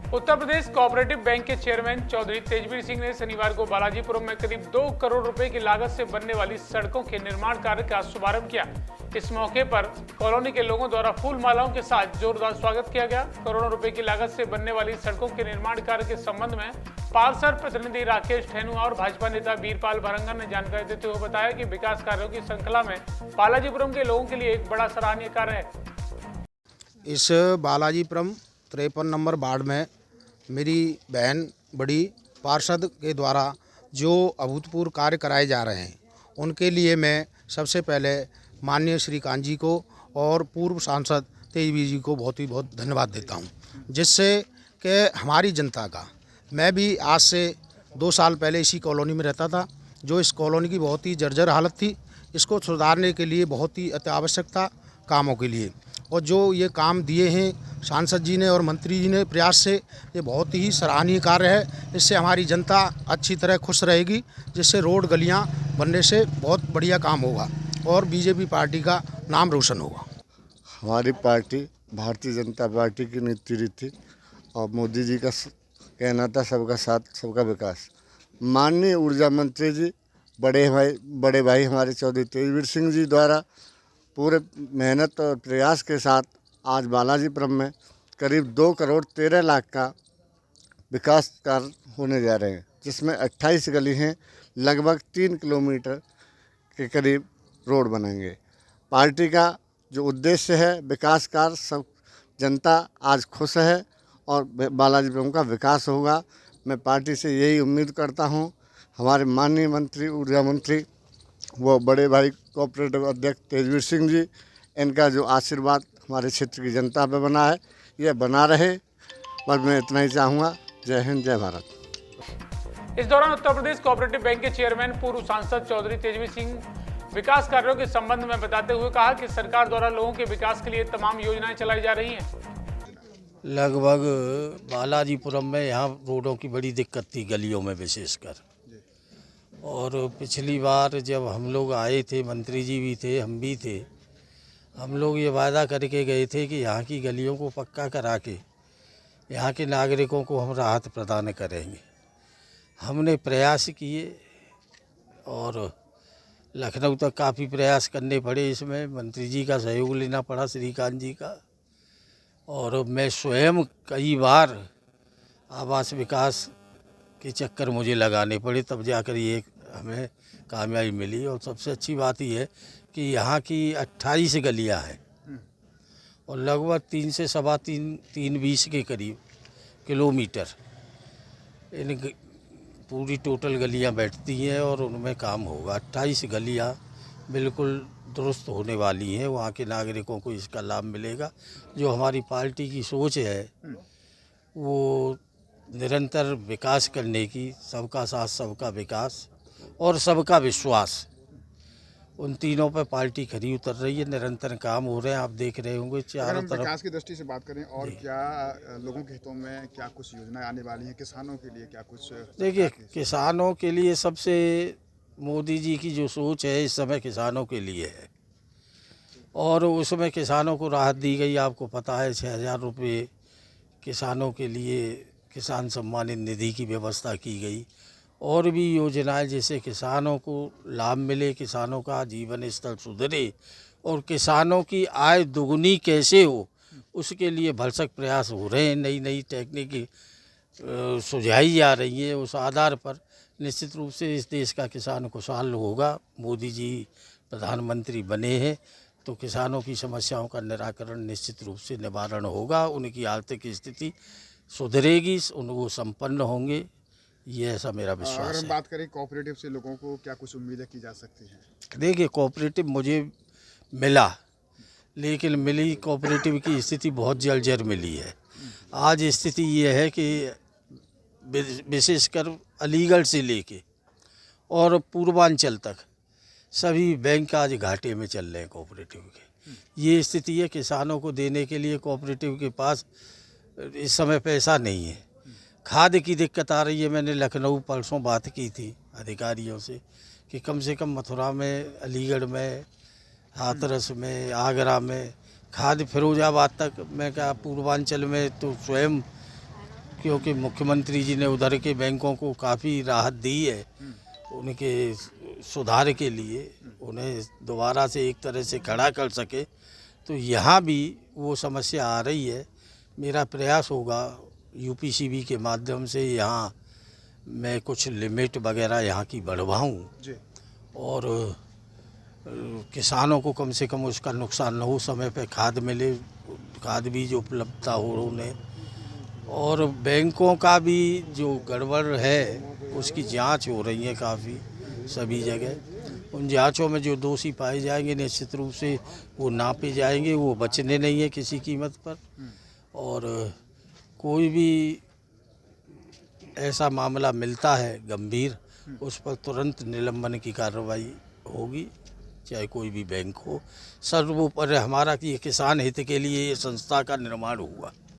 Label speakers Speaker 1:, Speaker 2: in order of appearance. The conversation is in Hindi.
Speaker 1: उत्तर प्रदेश कोऑपरेटिव बैंक के चेयरमैन चौधरी तेजवीर सिंह ने शनिवार को बालाजीपुरम में करीब 2 करोड़ रुपए की लागत से बनने वाली सड़कों के निर्माण कार्य का शुभारंभ किया। इस मौके पर कॉलोनी के लोगों द्वारा फूल मालाओं के साथ जोरदार स्वागत किया गया। करोड़ों रुपए की लागत से बनने वाली सड़कों के निर्माण कार्य के संबंध में पालसर प्रतिनिधि राकेश ठेनुआ और भाजपा नेता वीरपाल भरंगा ने जानकारी देते हुए बताया कि विकास कार्यों की श्रृंखला में बालाजीपुरम के लोगों के लिए एक बड़ा सराहनीय कार्य है।
Speaker 2: इस बालाजीपुरम 53 नंबर वार्ड में मेरी बहन बड़ी पार्षद के द्वारा जो अभूतपूर्व कार्य कराए जा रहे हैं उनके लिए मैं सबसे पहले माननीय श्रीकांत जी को और पूर्व सांसद तेजवीर जी को बहुत धन्यवाद देता हूं, जिससे कि हमारी जनता का, मैं भी आज से 2 साल पहले इसी कॉलोनी में रहता था, जो इस कॉलोनी की बहुत ही जर्जर हालत थी, इसको सुधारने के लिए बहुत ही अत्यावश्यक था कामों के लिए। और जो ये काम दिए हैं सांसद जी ने और मंत्री जी ने प्रयास से, ये बहुत ही सराहनीय कार्य है। इससे हमारी जनता अच्छी तरह खुश रहेगी, जिससे रोड गलियां बनने से बहुत बढ़िया काम होगा और बीजेपी पार्टी का नाम रोशन होगा।
Speaker 3: हमारी पार्टी भारतीय जनता पार्टी की नीति रीति और मोदी जी का कहना था सबका साथ सबका विकास। माननीय ऊर्जा मंत्री जी बड़े भाई हमारे चौधरी तेजवीर सिंह जी द्वारा पूरे मेहनत और प्रयास के साथ आज बालाजीपुरम में करीब 2 करोड़ 13 लाख का विकास कार्य होने जा रहे हैं, जिसमें 28 गली हैं, लगभग 3 किलोमीटर के करीब रोड बनेंगे। पार्टी का जो उद्देश्य है विकास कार्य, सब जनता आज खुश है और बालाजीपुरम का विकास होगा। मैं पार्टी से यही उम्मीद करता हूं। हमारे माननीय मंत्री ऊर्जा मंत्री वो बड़े भाई कोऑपरेटिव अध्यक्ष तेजवीर सिंह जी, इनका जो आशीर्वाद हमारे क्षेत्र की जनता पे बना है, यह बना रहे। बस मैं इतना ही चाहूँगा। जय हिंद, जय भारत।
Speaker 1: इस दौरान उत्तर प्रदेश कोऑपरेटिव बैंक के चेयरमैन पूर्व सांसद चौधरी तेजवीर सिंह विकास कार्यों के संबंध में बताते हुए कहा कि सरकार द्वारा लोगों के विकास के लिए तमाम योजनाएं चलाई जा रही हैं।
Speaker 4: लगभग बालाजीपुरम में यहाँ रोडों की बड़ी दिक्कत थी, गलियों में विशेषकर। और पिछली बार जब हम लोग आए थे, मंत्री जी भी थे, हम भी थे, हम लोग ये वादा करके गए थे कि यहाँ की गलियों को पक्का करा के यहाँ के नागरिकों को हम राहत प्रदान करेंगे। हमने प्रयास किए और लखनऊ तक काफ़ी प्रयास करने पड़े। इसमें मंत्री जी का सहयोग लेना पड़ा, श्रीकांत जी का, और मैं स्वयं कई बार आवास विकास के चक्कर मुझे लगाने पड़े, तब जाकर ये हमें कामयाबी मिली। और सबसे अच्छी बात यह है कि यहाँ की 28 गलियाँ हैं और लगभग 3 से सवा 320 के करीब किलोमीटर इन पूरी टोटल गलियाँ बैठती हैं और उनमें काम होगा। 28 गलियाँ बिल्कुल दुरुस्त होने वाली हैं, वहाँ के नागरिकों को इसका लाभ मिलेगा। जो हमारी पार्टी की सोच है वो निरंतर विकास करने की, सबका साथ सबका विकास और सबका विश्वास, उन तीनों पर पार्टी खरी उतर रही है। निरंतर काम हो रहे हैं, आप देख रहे होंगे चारों तरफ।
Speaker 5: विकास की दृष्टि से बात करें और क्या लोगों के हितों में क्या कुछ योजनाएं आने वाली हैं, किसानों के लिए क्या कुछ?
Speaker 4: देखिए, किसानों के लिए सबसे मोदी जी की जो सोच है इस समय किसानों के लिए है और उसमें किसानों को राहत दी गई। आपको पता है 6,000 रुपये किसानों के लिए किसान सम्मान निधि की व्यवस्था की गई और भी योजनाएं, जिससे किसानों को लाभ मिले, किसानों का जीवन स्तर सुधरे और किसानों की आय दुगुनी कैसे हो उसके लिए भरसक प्रयास हो रहे हैं। नई नई टेक्निक सुझाई जा रही है। उस आधार पर निश्चित रूप से इस देश का किसान खुशहाल होगा। मोदी जी प्रधानमंत्री बने हैं तो किसानों की समस्याओं का निराकरण निश्चित रूप से निवारण होगा, उनकी आर्थिक स्थिति सुधरेगी, वो संपन्न होंगे, ये ऐसा मेरा विश्वास है।
Speaker 5: अगर हम बात करें कोऑपरेटिव से लोगों को क्या कुछ उम्मीदें की जा सकती हैं?
Speaker 4: देखिए, कोऑपरेटिव मुझे मिला, लेकिन मिली कोऑपरेटिव की स्थिति बहुत जर्जर मिली है। आज स्थिति ये है कि विशेषकर अलीगढ़ से लेके और पूर्वांचल तक सभी बैंक आज घाटे में चल रहे हैं कोऑपरेटिव के। ये स्थिति है। किसानों को देने के लिए कोऑपरेटिव के पास इस समय पैसा नहीं है। खाद की दिक्कत आ रही है। मैंने लखनऊ परसों बात की थी अधिकारियों से कि कम से कम मथुरा में, अलीगढ़ में, हाथरस में, आगरा में खाद, फिरोजाबाद तक। मैं क्या पूर्वांचल में तो स्वयं क्योंकि मुख्यमंत्री जी ने उधर के बैंकों को काफ़ी राहत दी है उनके सुधार के लिए, उन्हें दोबारा से एक तरह से खड़ा कर सके। तो यहाँ भी वो समस्या आ रही है। मेरा प्रयास होगा यूपीसीबी के माध्यम से यहाँ मैं कुछ लिमिट वगैरह यहाँ की बढ़वाऊँ
Speaker 5: जी।
Speaker 4: और किसानों को कम से कम उसका नुकसान न हो, समय पे खाद मिले, खाद बीज उपलब्धता हो उन्हें, और बैंकों का भी जो गड़बड़ है उसकी जांच हो रही है काफ़ी सभी जगह। उन जांचों में जो दोषी पाए जाएंगे निश्चित रूप से वो नापे जाएंगे, वो बचने नहीं है किसी कीमत पर। और कोई भी ऐसा मामला मिलता है गंभीर, उस पर तुरंत निलंबन की कार्रवाई होगी, चाहे कोई भी बैंक हो। सर्वोपरि हमारा कि किसान हित के लिए ये संस्था का निर्माण हुआ।